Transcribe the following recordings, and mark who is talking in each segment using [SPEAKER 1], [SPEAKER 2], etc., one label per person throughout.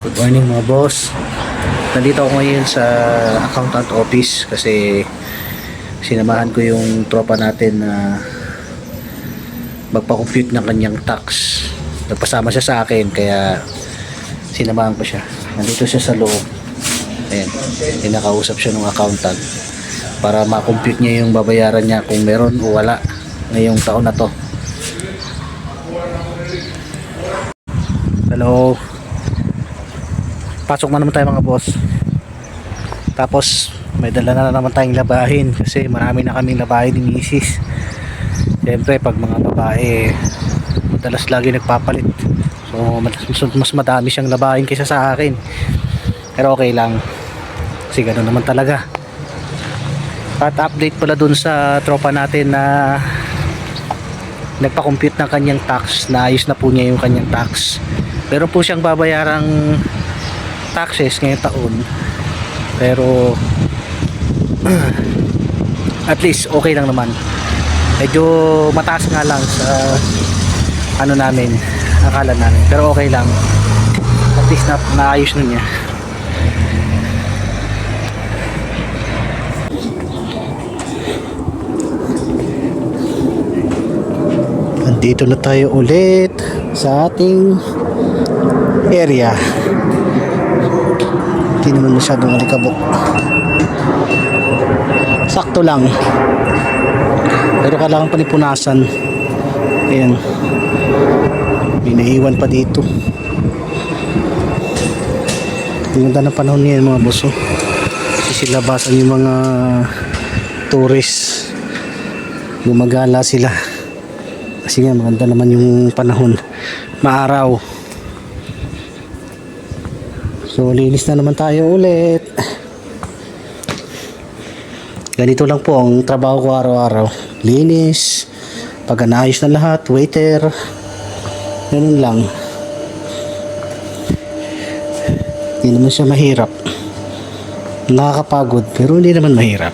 [SPEAKER 1] Good morning mga boss. Nandito ako ngayon sa accountant office kasi sinamahan ko yung tropa natin na magpa-compute ng kanyang tax. Nagpasama siya sa akin kaya sinamahan ko siya. Nandito siya sa loob. Ayan, pinakausap siya ng accountant para ma-compute niya yung babayaran niya kung meron o wala ngayong taon na to. Hello. Pasok na naman tayo mga boss. Tapos may dala na naman tayong labahin kasi marami na kaming labahin ni misis. Siyempre pag mga babae madalas lagi nagpapalit, so mas madami siyang labahin kaysa sa akin, pero okay lang kasi ganoon naman talaga. At update pala dun sa tropa natin na nagpa-compute ng kanyang tax, naayos na po niya yung kanyang tax. Meron po siyang babayarang taxes ngayong taon, pero at least okay lang naman. Medyo mataas nga lang sa ano namin, akala namin, pero okay lang, at least naayos na niya. Andito na tayo ulit sa ating area. Hindi naman masyadong alikabok, sakto lang, pero kailangan panipunasan. Ayan, may naiwan pa dito. Ganda na panahon ngayon mga boss, kasi silabasan yung mga tourist, gumagala sila kasi nga maganda naman yung panahon, maaraw. So linis na naman tayo ulit. Ganito lang po ang trabaho ko araw-araw. Linis, pag naayos na lahat, waiter, ganun lang. Hindi naman siya mahirap. Nakakapagod pero hindi naman mahirap.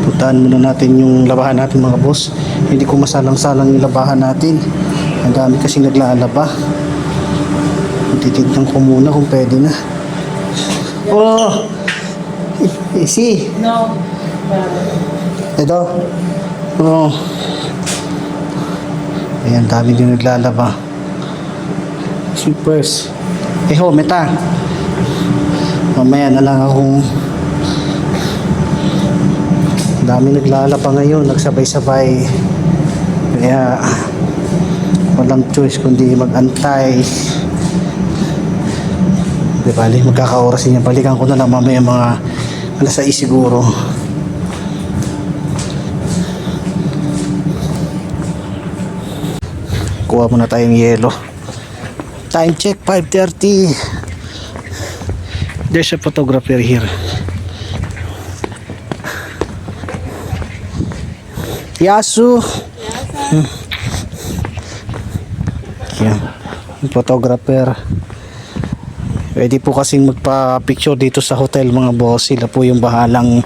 [SPEAKER 1] Puntaan muna natin yung labahan natin mga boss. Hindi ko masalang-salang yung labahan natin. Ang dami kasing naglalaba. Titignan ko muna kung pwede na. Oh! Easy!
[SPEAKER 2] No.
[SPEAKER 1] Ito? Oh. Ayan, dami din naglalaba. Sweepers. Ho, meta. Mamaya na lang akong... Dami naglalaba ngayon, nagsabay-sabay. Kaya... walang choice kundi mag-antay. Di bali, magkakaoras niya. Balikan ko na lang mamaya mga alas 6 siguro. Kuha muna tayong yelo. Time check 5:30. There's a photographer here. Yasu. Yan, yung photographer. Pwede po kasing magpa-picture dito sa hotel mga boss. Sila po yung bahalang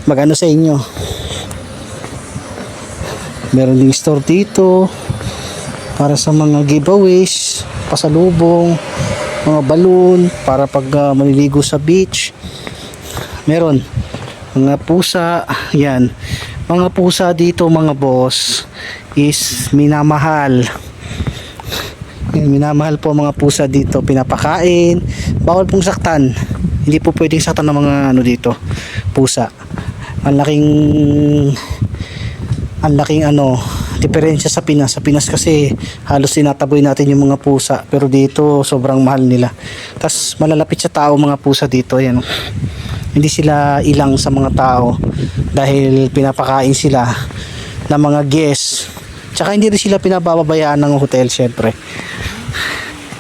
[SPEAKER 1] mag-ano sa inyo. Meron ding store dito para sa mga giveaways, pasalubong, mga balloon para pag maliligo sa beach. Meron mga pusa. Yan, mga pusa dito mga boss is minamahal. Minamahal po mga pusa dito, pinapakain, bawal pong saktan. Hindi po pwedeng saktan ng mga ano dito, pusa. Ang laking ano, diferensya sa Pinas. Sa Pinas kasi halos tinataboy natin yung mga pusa, pero dito sobrang mahal nila. Tas malalapit sa tao mga pusa dito, ayan. Hindi sila ilang sa mga tao dahil pinapakain sila ng mga guests. Tsaka hindi rin sila pinababayaan ng hotel syempre.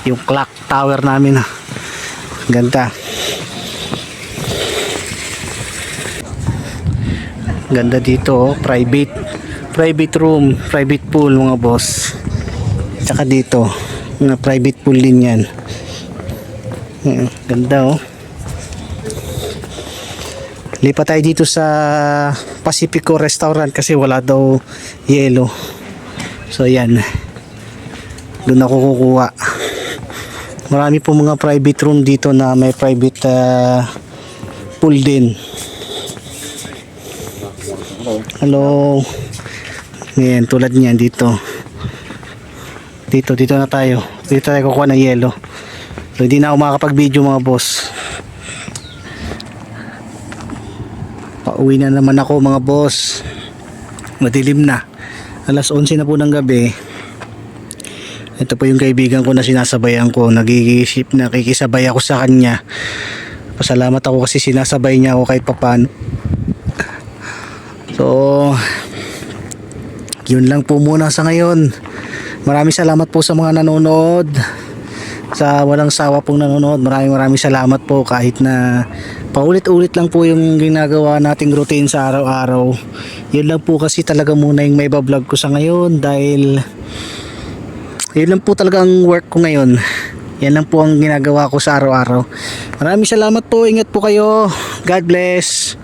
[SPEAKER 1] Yung clock tower namin, ganda. Ganda dito, private room, private pool mga boss. Tsaka dito, mga private pool din yan. Ganda oh. Lipat tayo dito sa Pacifico Restaurant kasi wala daw yelo. So yan. Doon ako kukuha. Marami po mga private room dito na may private pool din. Hello. Ngayon, tulad niyan dito. Dito na tayo. Dito tayo kukuha ng yelo. So, hindi na ako makakapag-video mga boss. Pauwi na naman ako mga boss. Madilim na. Alas 11 na po ng gabi. Ito po yung kaibigan ko na sinasabayan ko. Nakikisabay ako sa kanya. Pasalamat ako kasi sinasabay niya ako kahit papano. So, yun lang po muna sa ngayon. Maraming salamat po sa mga nanonood. Sa walang sawa pong nanonood. Maraming salamat po kahit na paulit-ulit lang po yung ginagawa nating routine sa araw-araw. Yun lang po kasi talaga muna yung may bablog ko sa ngayon dahil yun lang po talaga ang work ko ngayon. Yan lang po ang ginagawa ko sa araw-araw. Maraming salamat po. Ingat po kayo. God bless.